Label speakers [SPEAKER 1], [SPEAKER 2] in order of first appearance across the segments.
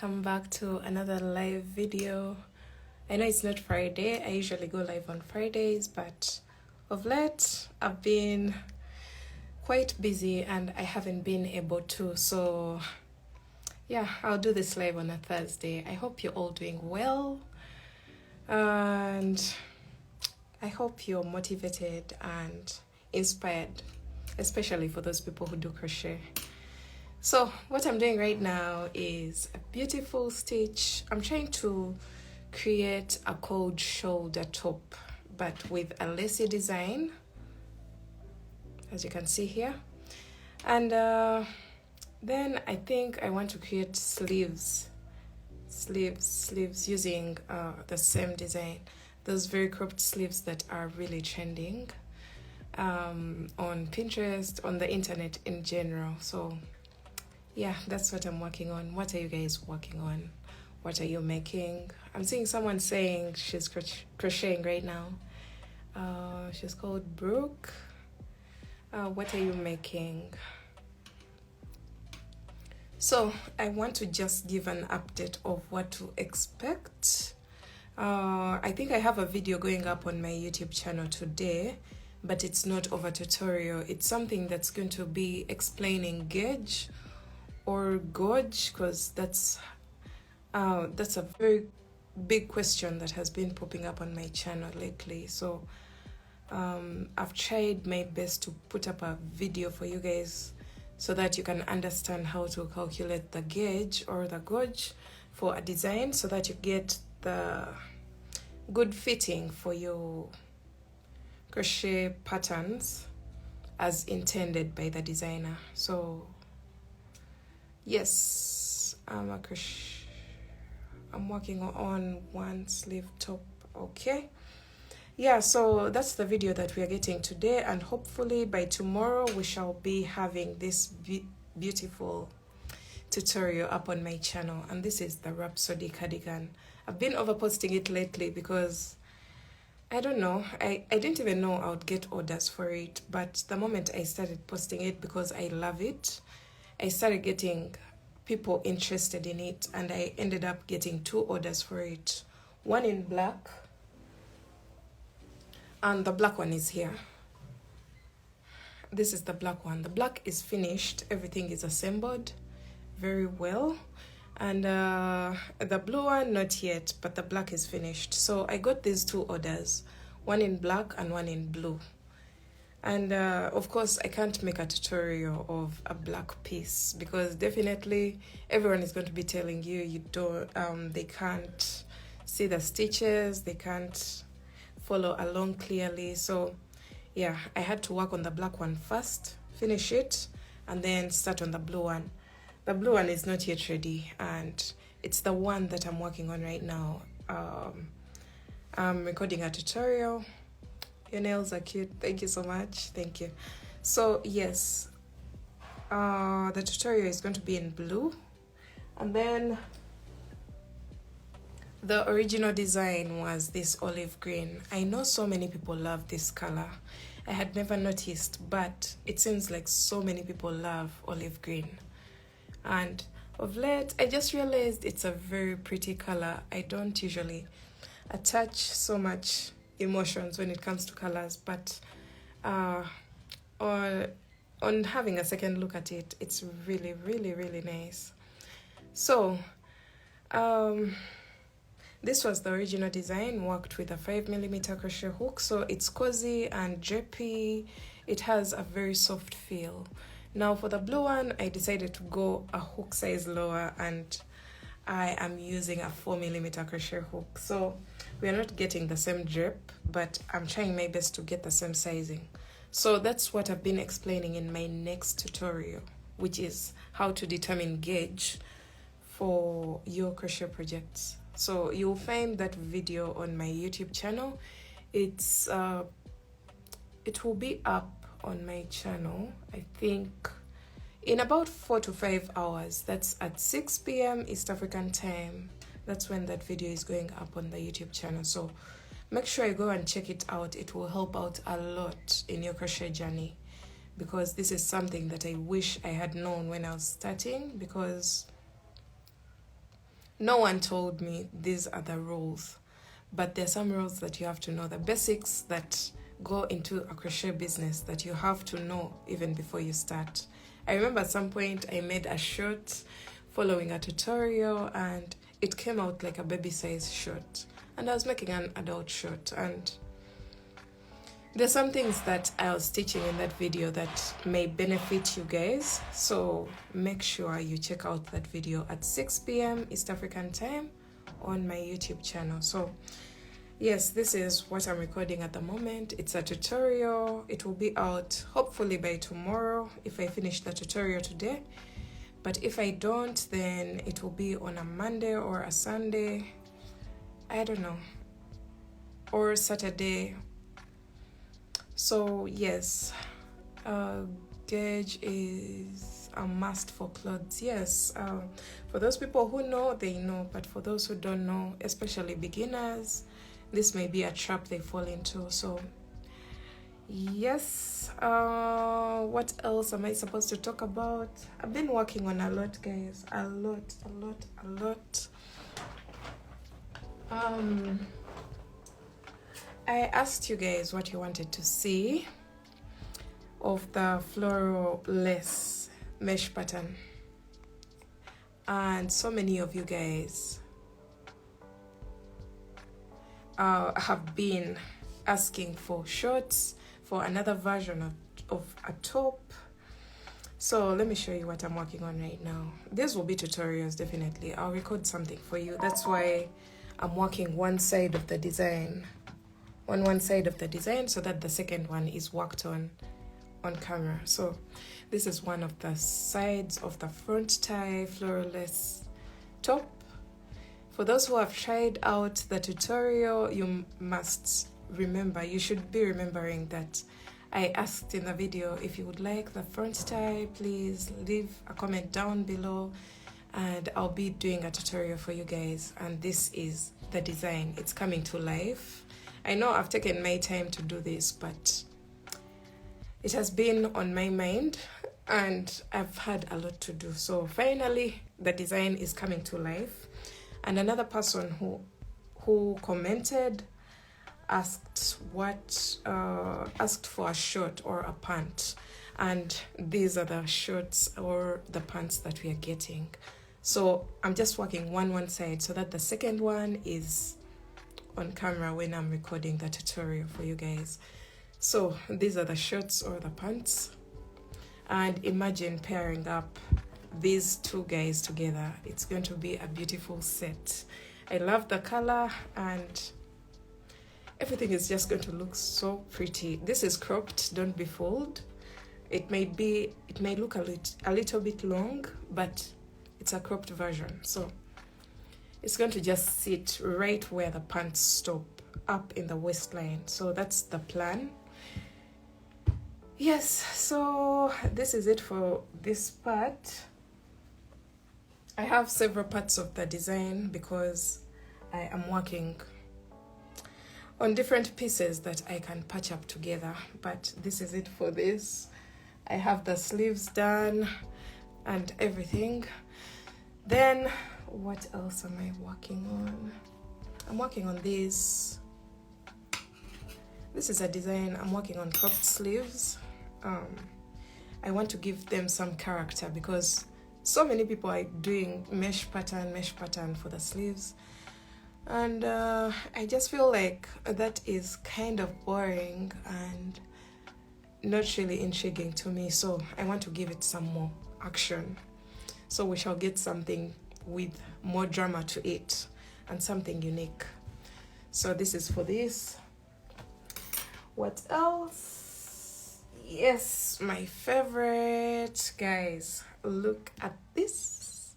[SPEAKER 1] welcome back to another live video. I know it's not Friday. I usually go live on Fridays, but of late I've been quite busy and I haven't been able to, so yeah, I'll do this live on a Thursday. I hope you're all doing well and I hope you're motivated and inspired, especially for those people who do crochet. So what I'm doing right now is a beautiful stitch. I'm trying to create a cold shoulder top, but with a lacy design, as you can see here. And then I think I want to create sleeves using the same design. Those very cropped sleeves that are really trending on Pinterest, on the internet in general. So yeah, that's what I'm working on. What are you guys working on? What are you making? I'm seeing someone saying she's crocheting right now. She's called Brooke. What are you making? So I want to just give an update of what to expect. I think I have a video going up on my YouTube channel today, but it's not over tutorial. It's something that's going to be explaining gauge or gauge, because that's a very big question that has been popping up on my channel lately. So I've tried my best to put up a video for you guys so that you can understand how to calculate the gauge or the gauge for a design, so that you get the good fitting for your crochet patterns as intended by the designer. So yes, I'm working on one sleeve top. Okay, yeah, so that's the video that we are getting today, and hopefully by tomorrow we shall be having this beautiful tutorial up on my channel. And this is the Rhapsody cardigan. I've been overposting it lately because I don't know, I didn't even know I would get orders for it, but the moment I started posting it, because I love it, I started getting people interested in it, and I ended up getting 2 orders for it. One in black, and the black one is here. This is the black one. The black is finished. Everything is assembled very well. And the blue one, not yet, but the black is finished. So I got these 2 orders, one in black and one in blue. And of course, I can't make a tutorial of a black piece, because definitely everyone is going to be telling you they can't see the stitches, they can't follow along clearly. So yeah, I had to work on the black one first, finish it, and then start on the blue one. The blue one is not yet ready, and it's the one that I'm working on right now. I'm recording a tutorial. Your nails are cute. Thank you so much. Thank you. So yes, the tutorial is going to be in blue, and then the original design was this olive green. I know so many people love this color. I had never noticed, but it seems like so many people love olive green. And of late, I just realized it's a very pretty color. I don't usually attach so much emotions when it comes to colors, but on having a second look at it, it's really, really, really nice. So this was the original design, worked with a 5mm crochet hook, so it's cozy and drapey. It has a very soft feel. Now for the blue one, I decided to go a hook size lower, and I am using a 4mm crochet hook. So we are not getting the same drape, but I'm trying my best to get the same sizing. So that's what I've been explaining in my next tutorial, which is how to determine gauge for your crochet projects. So you'll find that video on my YouTube channel. It will be up on my channel, I think, in about 4 to 5 hours. That's at 6 p.m. East African time. That's when that video is going up on the YouTube channel. So make sure you go and check it out. It will help out a lot in your crochet journey, because this is something that I wish I had known when I was starting, because No one told me these are the rules, but there are some rules that you have to know, the basics that go into a crochet business that you have to know even before you start. I remember at some point I made a shirt following a tutorial, and it came out like a baby size shirt, and I was making an adult shirt, and there's some things that I was teaching in that video that may benefit you guys, so make sure you check out that video at 6 p.m. East African time on my YouTube channel. So yes, this is what I'm recording at the moment. It's a tutorial. It will be out hopefully by tomorrow if I finish the tutorial today. But if I don't, then it will be on a Monday or a Sunday. I don't know. Or Saturday. So yes, gauge is a must for clothes. Yes, for those people who know, they know. But for those who don't know, especially beginners, this may be a trap they fall into. So yes, what else am I supposed to talk about? I've been working on a lot, guys. A lot. I asked you guys what you wanted to see of the floral lace mesh pattern, and so many of you guys have been asking for shorts, for another version of a top. So let me show you what I'm working on right now. These will be tutorials, definitely. I'll record something for you. That's why I'm working one side of the design on one side of the design, so that the second one is worked on camera. So this is one of the sides of the front tie floral lace top. For those who have tried out the tutorial, you must remember, you should be remembering that I asked in the video if you would like the front tie. Please leave a comment down below and I'll be doing a tutorial for you guys. And this is the design. It's coming to life. I know I've taken my time to do this, but it has been on my mind and I've had a lot to do. So finally, the design is coming to life. And another person who commented asked for a short or a pant, and these are the shorts or the pants that we are getting. So I'm just working one side so that the second one is on camera when I'm recording the tutorial for you guys. So these are the shorts or the pants, and imagine pairing up these two guys together. It's going to be a beautiful set. I love the color and everything is just going to look so pretty. This is cropped, don't be fooled. It may look a little bit long, but it's a cropped version. So it's going to just sit right where the pants stop, up in the waistline. So that's the plan. Yes, so this is it for this part. I have several parts of the design because I am working on different pieces that I can patch up together, but this is it for this. I have the sleeves done and everything. Then what else am I working on? I'm working on this. This is a design. I'm working on cropped sleeves. I want to give them some character because so many people are doing mesh pattern for the sleeves, and I just feel like that is kind of boring and not really intriguing to me. So I want to give it some more action. So we shall get something with more drama to it and something unique. So this is for this. What else? Yes, my favorite, guys, look at this.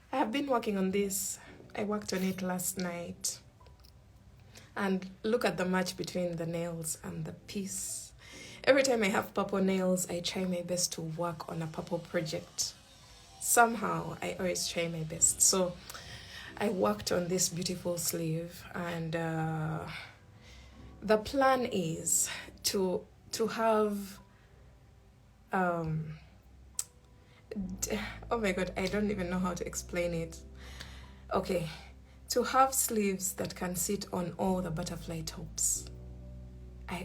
[SPEAKER 1] I have been working on this. I worked on it last night, and look at the match between the nails and the piece. Every time I have purple nails, I try my best to work on a purple project. Somehow I always try my best. So I worked on this beautiful sleeve, and the plan is to have oh my god, I don't even know how to explain it. Okay, to have sleeves that can sit on all the butterfly tops,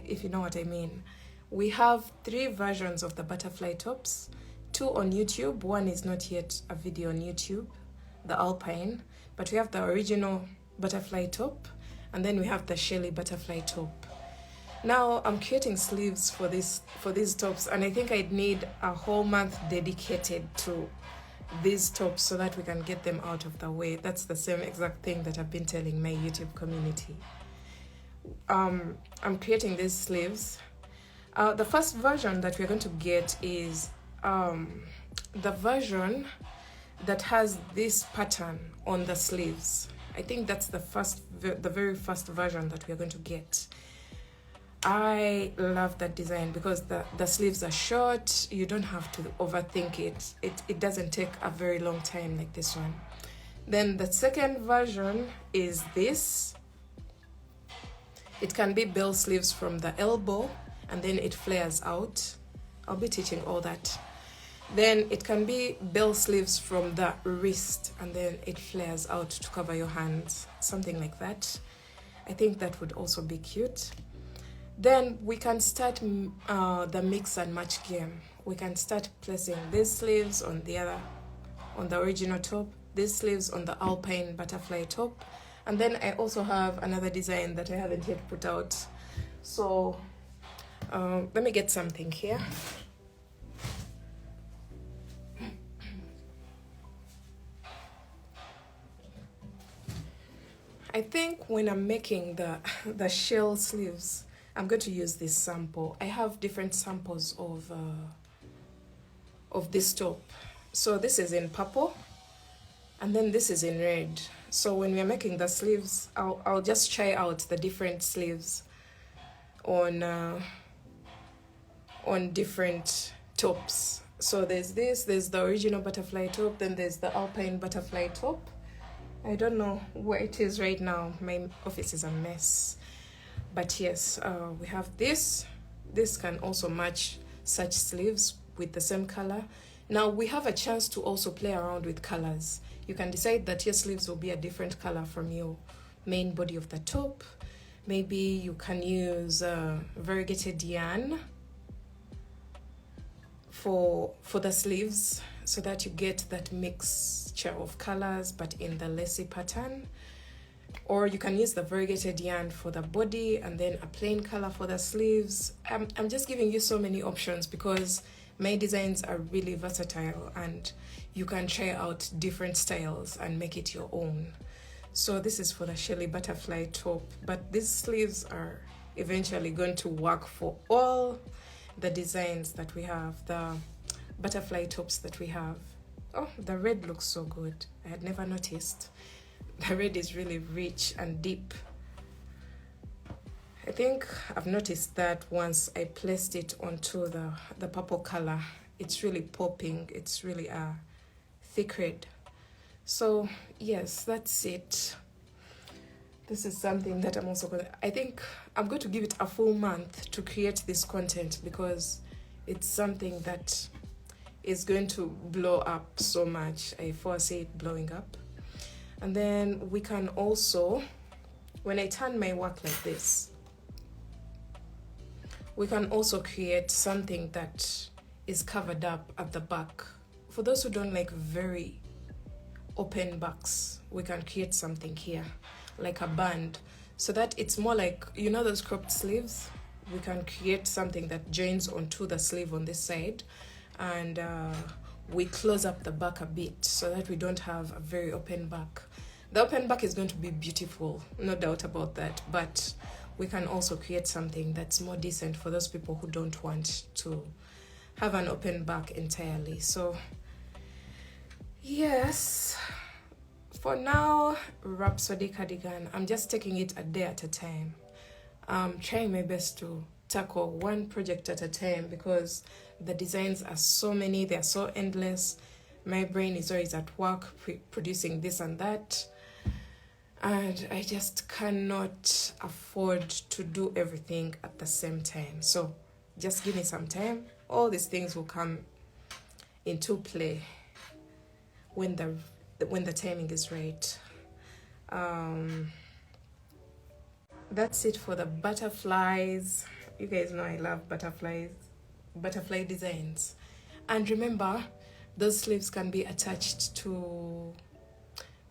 [SPEAKER 1] if you know what I mean. We have 3 versions of the butterfly tops, 2 on YouTube. One is not yet a video on YouTube, the alpine, but we have the original butterfly top, and then we have the Sheila butterfly top. Now I'm creating sleeves for these tops, and I think I'd need a whole month dedicated to these tops so that we can get them out of the way. That's the same exact thing that I've been telling my YouTube community. I'm creating these sleeves. The first version that we're going to get is the version that has this pattern on the sleeves. I think that's the very first version that we're going to get. I love that design because the sleeves are short. You don't have to overthink it. It doesn't take a very long time like this one. Then the second version is this. It can be bell sleeves from the elbow and then it flares out. I'll be teaching all that. Then it can be bell sleeves from the wrist and then it flares out to cover your hands, something like that. I think that would also be cute. Then we can start the mix and match game. We can start placing these sleeves on the original top, these sleeves on the alpine butterfly top, and then I also have another design that I haven't yet put out. So let me get something here. I think when I'm making the shell sleeves, I'm going to use this sample. I have different samples of this top. So this is in purple, and then this is in red. So when we're making the sleeves, I'll just try out the different sleeves on different tops. So there's the original butterfly top, then there's the alpine butterfly top. I don't know where it is right now. My office is a mess. But yes, we have this. This can also match such sleeves with the same color. Now we have a chance to also play around with colors. You can decide that your sleeves will be a different color from your main body of the top. Maybe you can use variegated yarn for the sleeves so that you get that mixture of colors but in the lacy pattern. Or you can use the variegated yarn for the body and then a plain color for the sleeves. I'm just giving you so many options because my designs are really versatile and you can try out different styles and make it your own. So this is for the Sheila butterfly top, but these sleeves are eventually going to work for all the designs that we have, the butterfly tops that we have. Oh, the red looks so good. I had never noticed. The red is really rich and deep. I think I've noticed that once I placed it onto the purple color, it's really popping. It's really a thick red. So yes, that's it. This is something that I'm also going to, I think I'm going to give it a full month to create this content because it's something that is going to blow up so much. I foresee it blowing up. And then we can also, when I turn my work like this, we can also create something that is covered up at the back. For those who don't like very open backs, we can create something here, like a band, so that it's more like, you know those cropped sleeves? We can create something that joins onto the sleeve on this side, and we close up the back a bit so that we don't have a very open back. The open back is going to be beautiful, no doubt about that, but we can also create something that's more decent for those people who don't want to have an open back entirely. So yes, for now, Rhapsody cardigan, I'm just taking it a day at a time. I'm trying my best to tackle one project at a time because the designs are so many, they're so endless. My brain is always at work producing this and that, and I just cannot afford to do everything at the same time. So just give me some time. All these things will come into play when the timing is right. That's it for the butterflies. You guys know I love butterflies, butterfly designs. And remember, those sleeves can be attached to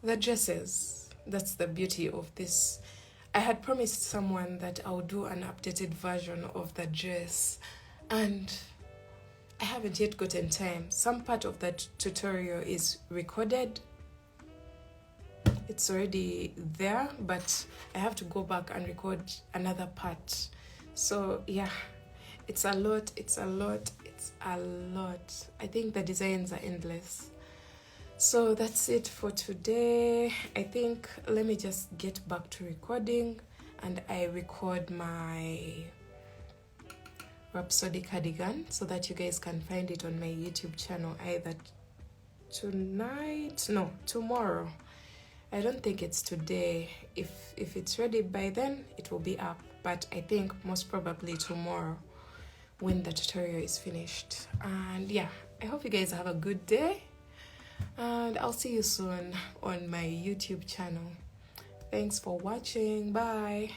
[SPEAKER 1] the dresses. That's the beauty of this. I had promised someone that I'll do an updated version of the dress, and I haven't yet gotten time. Some part of that tutorial is recorded. It's already there, but I have to go back and record another part. So yeah, it's a lot, it's a lot, it's a lot. I think the designs are endless. So that's it for today. I think let me just get back to recording, and I record my Rhapsody cardigan so that you guys can find it on my YouTube channel either tomorrow. I don't think it's today. If it's ready by then, it will be up, but I think most probably tomorrow when the tutorial is finished. And yeah, I hope you guys have a good day, and I'll see you soon on my YouTube channel. Thanks for watching. Bye.